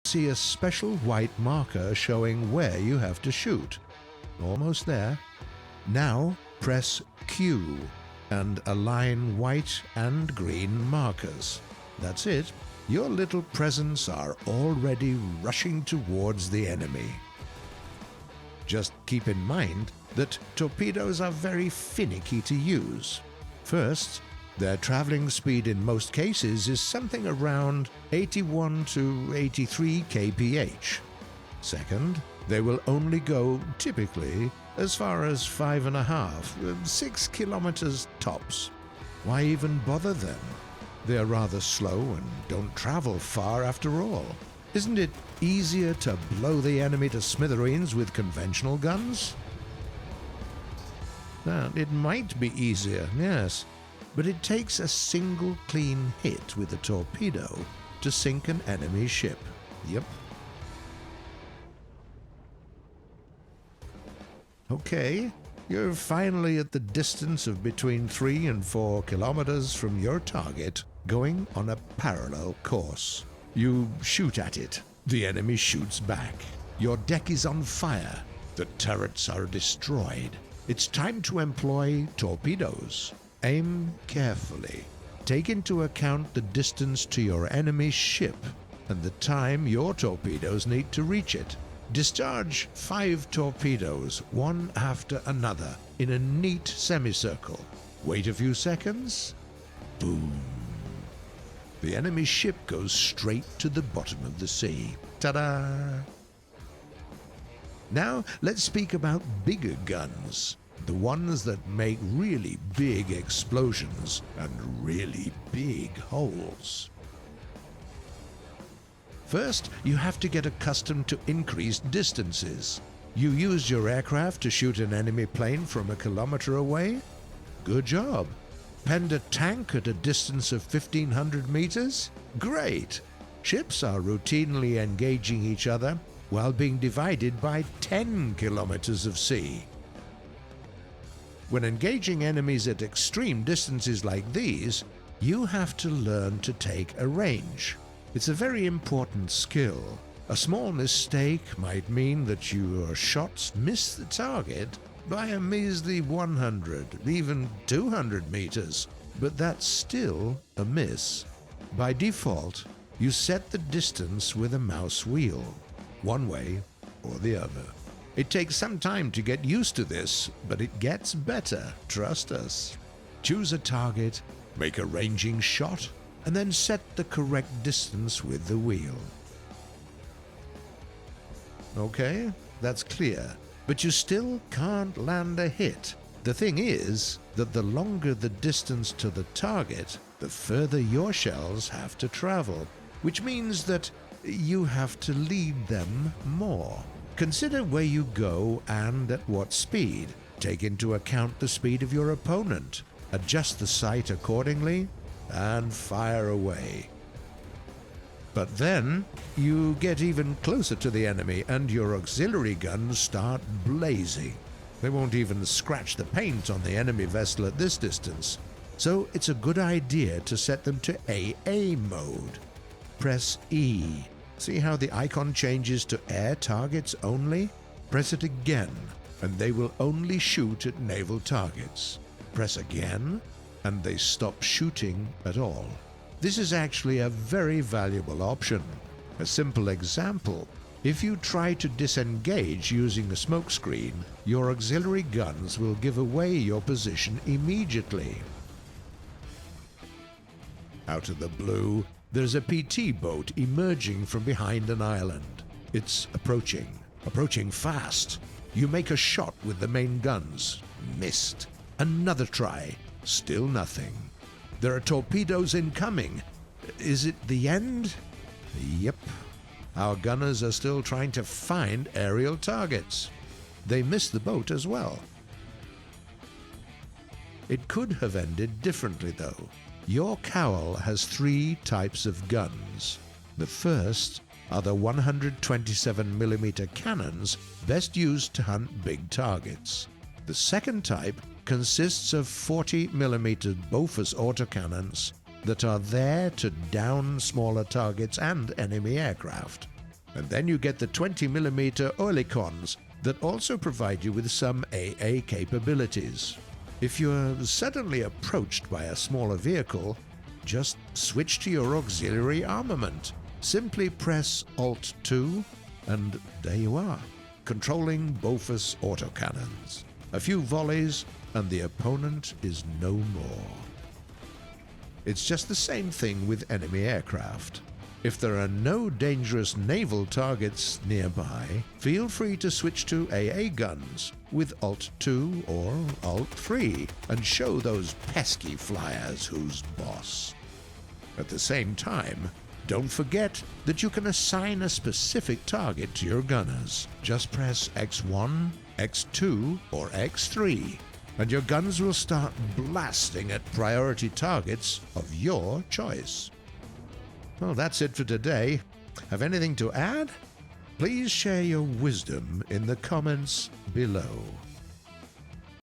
see a special white marker showing where you have to shoot. Almost there. Now press Q and align white and green markers. That's it. Your little presents are already rushing towards the enemy. Just keep in mind that torpedoes are very finicky to use. First, their traveling speed in most cases is something around 81 to 83 kph. Second, they will only go, typically, as far as 5.5, 6 kilometers tops. Why even bother then? They're rather slow and don't travel far after all. Isn't it easier to blow the enemy to smithereens with conventional guns? It might be easier, yes, but it takes a single clean hit with a torpedo to sink an enemy ship. Yep. Okay, you're finally at the distance of between 3 and 4 kilometers from your target, going on a parallel course. You shoot at it. The enemy shoots back. Your deck is on fire. The turrets are destroyed. It's time to employ torpedoes. Aim carefully. Take into account the distance to your enemy's ship and the time your torpedoes need to reach it. Discharge 5 torpedoes, one after another, in a neat semicircle. Wait a few seconds. Boom. The enemy ship goes straight to the bottom of the sea. Ta-da! Now let's speak about bigger guns. The ones that make really big explosions and really big holes. First, you have to get accustomed to increased distances. You used your aircraft to shoot an enemy plane from a kilometer away? Good job. Penned a tank at a distance of 1,500 meters? Great! Ships are routinely engaging each other while being divided by 10 kilometers of sea. When engaging enemies at extreme distances like these, you have to learn to take a range. It's a very important skill. A small mistake might mean that your shots miss the target by a measly 100, even 200 meters, but that's still a miss. By default, you set the distance with a mouse wheel, one way or the other. It takes some time to get used to this, but it gets better, trust us. Choose a target, make a ranging shot, and then set the correct distance with the wheel. Okay, that's clear, but you still can't land a hit. The thing is that the longer the distance to the target, the further your shells have to travel, which means that you have to lead them more. Consider where you go and at what speed. Take into account the speed of your opponent. Adjust the sight accordingly and fire away. But then you get even closer to the enemy and your auxiliary guns start blazing. They won't even scratch the paint on the enemy vessel at this distance, so it's a good idea to set them to AA mode. Press E. See how the icon changes to air targets only? Press it again, and they will only shoot at naval targets. Press again, and they stop shooting at all. This is actually a very valuable option. A simple example: if you try to disengage using a smokescreen, your auxiliary guns will give away your position immediately. Out of the blue, there's a PT boat emerging from behind an island. It's approaching fast. You make a shot with the main guns. Missed. Another try. Still nothing. There are torpedoes incoming. Is it the end? Yep. Our gunners are still trying to find aerial targets. They missed the boat as well. It could have ended differently though. Your cowl has 3 types of guns. The first are the 127mm cannons best used to hunt big targets. The second type consists of 40mm Bofors autocannons that are there to down smaller targets and enemy aircraft. And then you get the 20mm Oerlikons that also provide you with some AA capabilities. If you're suddenly approached by a smaller vehicle, just switch to your auxiliary armament. Simply press Alt-2 and there you are, controlling Bofors autocannons. A few volleys and the opponent is no more. It's just the same thing with enemy aircraft. If there are no dangerous naval targets nearby, feel free to switch to AA guns with Alt-2 or Alt-3 and show those pesky flyers who's boss. At the same time, don't forget that you can assign a specific target to your gunners. Just press X1, X2 or X3 and your guns will start blasting at priority targets of your choice. Well, that's it for today. Have anything to add? Please share your wisdom in the comments below.